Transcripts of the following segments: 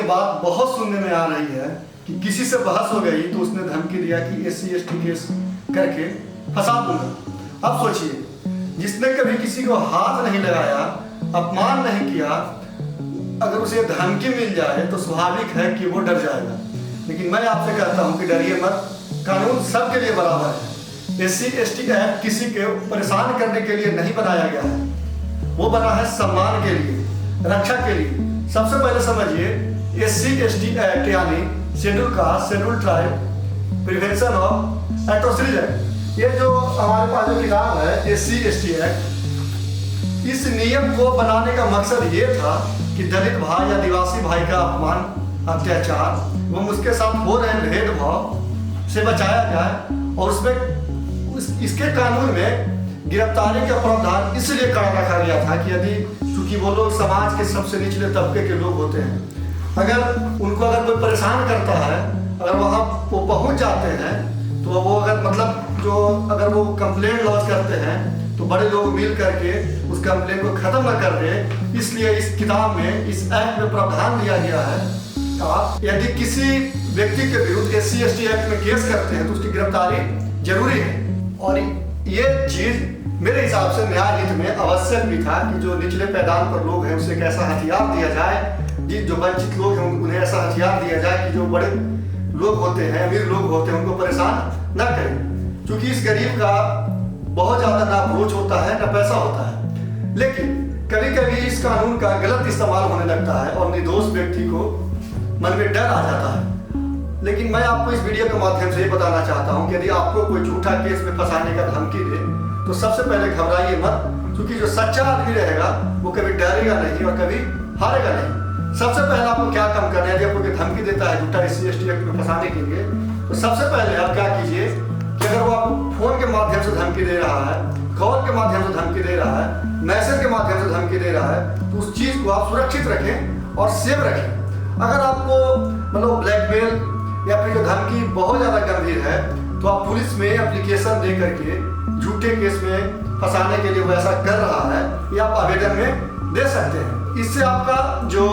बात बहुत सुनने में आ रही है कि किसी से बहस हो गई तो उसने धमकी दिया कि SC/ST केस करके फंसा दूंगा। अब सोचिए, जिसने कभी किसी को हाथ नहीं लगाया, अपमान नहीं किया, अगर उसे धमकी मिल जाए तो स्वाभाविक है कि वो डर जाएगा। लेकिन मैं आपसे कहता हूं कि डरिए मत, कानून सबके लिए बराबर है। SC/ST एक्ट किसी को परेशान करने के लिए नहीं बनाया गया है, वो बना है सम्मान के लिए, रक्षा के लिए। सबसे पहले समझिए, SC/ST एक्ट यानी schedule caste, schedule tribe prevention of atrocities act, ये जो हमारे पास जो किताब है SC/ST एक्ट, इस नियम को बनाने का मकसद ये था कि दलित भाई या आदिवासी भाई का अपमान, अत्याचार एवं उसके साथ हो रहे भेदभाव से बचाया जाए। और उसमें इसके कानून में गिरफ्तारी का प्रावधान इसलिए कड़ा रखा गया था कि यदि चूंकि वो लोग समाज के सबसे निचले तबके के लोग होते हैं, अगर कोई परेशान करता है, अगर वहाँ वो पहुँच जाते हैं तो वो अगर वो कंप्लेंट लॉन्च करते हैं तो बड़े लोग मिल करके उस कंप्लेंट को खत्म न कर दे। इसलिए इस किताब में, इस एक्ट में प्रावधान दिया गया है, आप यदि किसी व्यक्ति के विरुद्ध SC/ST एक्ट में केस करते हैं तो उसकी गिरफ्तारी जरूरी है। और ये चीज मेरे हिसाब से न्याय हित में आवश्यक भी था कि जो निचले पैदान पर लोग हैं उसे एक ऐसा हथियार दिया जाए, जो वंचित लोग हैं उन्हें ऐसा हथियार दिया जाए कि जो बड़े लोग होते हैं, अमीर लोग होते हैं, उनको परेशान न करें। क्योंकि इस गरीब का बहुत ज्यादा ना अप्रोच होता है, ना पैसा होता है। लेकिन कभी कभी इस कानून का गलत इस्तेमाल होने लगता है और निर्दोष व्यक्ति को मन में डर आ जाता है। लेकिन मैं आपको इस वीडियो के माध्यम से ये बताना चाहता हूँ कि यदि आपको कोई झूठा केस में फंसाने का धमकी दे तो सबसे पहले घबराइए मत, क्योंकि जो सच्चा आदमी रहेगा वो कभी डरेगा नहीं और कभी हारेगा नहीं। सबसे पहले आपको क्या काम करना है, यदि आपको धमकी देता है झूठा SC/ST एक्ट में फंसाने के लिए, तो सबसे पहले आप क्या कीजिए कि अगर वो आपको फोन के माध्यम से धमकी दे रहा है, कॉल के माध्यम से धमकी दे रहा है, मैसेज के माध्यम से धमकी दे रहा है, तो उस चीज को आप सुरक्षित रखें और सेव रखें। अगर आपको ब्लैकमेल या फिर जो धमकी बहुत ज्यादा गंभीर है तो आप पुलिस में एप्लीकेशन दे करके झूठे केस में फंसाने के लिए वो ऐसा कर रहा है, ये आप आवेदन में दे सकते हैं। इससे आपका जो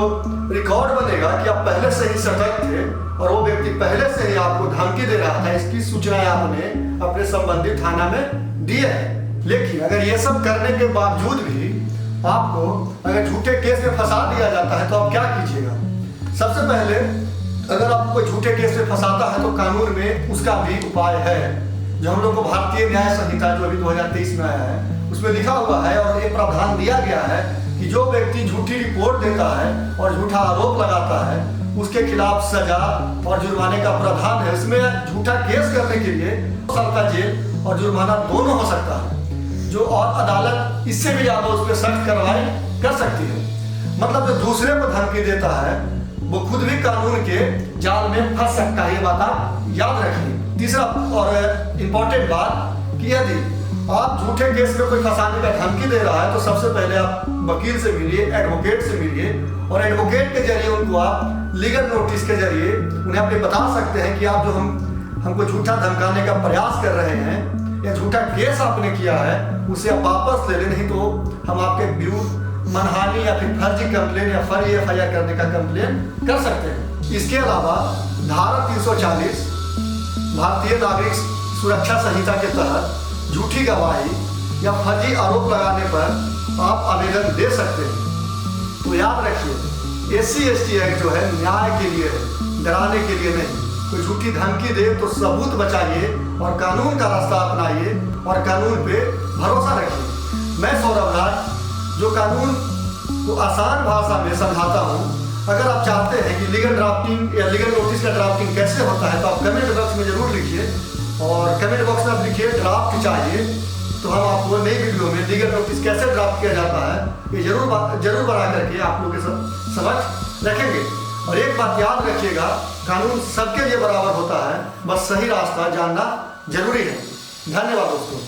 रिकॉर्ड बनेगा कि आप पहले से ही सतर्क थे और वो व्यक्ति पहले से ही आपको धमकी दे रहा था, इसकी सूचना आपने अपने संबंधित थाना में दी है। लेकिन अगर ये सब करने के बावजूद भी आपको अगर झूठे केस में फंसा दिया जाता है तो आप क्या कीजिएगा? सबसे पहले, अगर आपको कोई झूठे केस में फंसाता है तो कानून में उसका भी उपाय है, जो हम लोग को भारतीय न्याय संहिता जो अभी 2023 में आया है उसमें लिखा हुआ है और ये प्रावधान दिया गया है कि जो व्यक्ति झूठी रिपोर्ट देता है और झूठा आरोप लगाता है उसके खिलाफ सजा और जुर्माने का प्रावधान है। इसमें झूठा केस करने के लिए 2 साल का जेल और जुर्माना दोनों हो सकता है, जो और अदालत इससे भी ज्यादा उस पर सख्त कार्रवाई कर सकती है। मतलब जो दूसरे को धमकी देता है वो खुद भी कानून के जाल में फंस सकता है, ये बात आप याद रखिए। तीसरा और इम्पोर्टेंट बात कि यदि आप झूठे केस में कोई फंसाने का धमकी दे रहा है तो सबसे पहले आप वकील से मिलिए, एडवोकेट से मिलिए और एडवोकेट के जरिए उनको आप लीगल नोटिस के जरिए उन्हें आप बता सकते हैं कि आप जो हमको झूठा धमकाने का प्रयास कर रहे हैं या झूठा केस आपने किया है उसे आप वापस ले लें, नहीं तो हम आपके विरुद्ध मनहानि या फिर फर्जी कंप्लेन या फर्जी FIR करने का कंप्लेन कर सकते हैं। इसके अलावा धारा 340 भारतीय नागरिक सुरक्षा संहिता के तहत झूठी गवाही या फर्जी आरोप लगाने पर आप आवेदन दे सकते हैं। तो याद रखिए, SC/ST एक्ट जो है न्याय के लिए है, डराने के लिए नहीं। कोई झूठी धमकी दे तो सबूत बचाइए और कानून का रास्ता अपनाइए और कानून पे भरोसा रखिए। मैं सौरभ राज जो कानून को आसान भाषा में समझाता हूँ। अगर आप चाहते हैं कि लीगल ड्राफ्टिंग या लीगल नोटिस का ड्राफ्टिंग कैसे होता है तो आप कमेंट बॉक्स में जरूर लिखिए और कमेंट बॉक्स में आप लिखिए ड्राफ्ट चाहिए, तो हम आपको नई वीडियो में लीगल नोटिस कैसे ड्राफ्ट किया जाता है ये जरूर बना करके आप लोगों के समझ रखेंगे। और एक बात याद रखिएगा, कानून सबके लिए बराबर होता है, बस सही रास्ता जानना जरूरी है। धन्यवाद दोस्तों।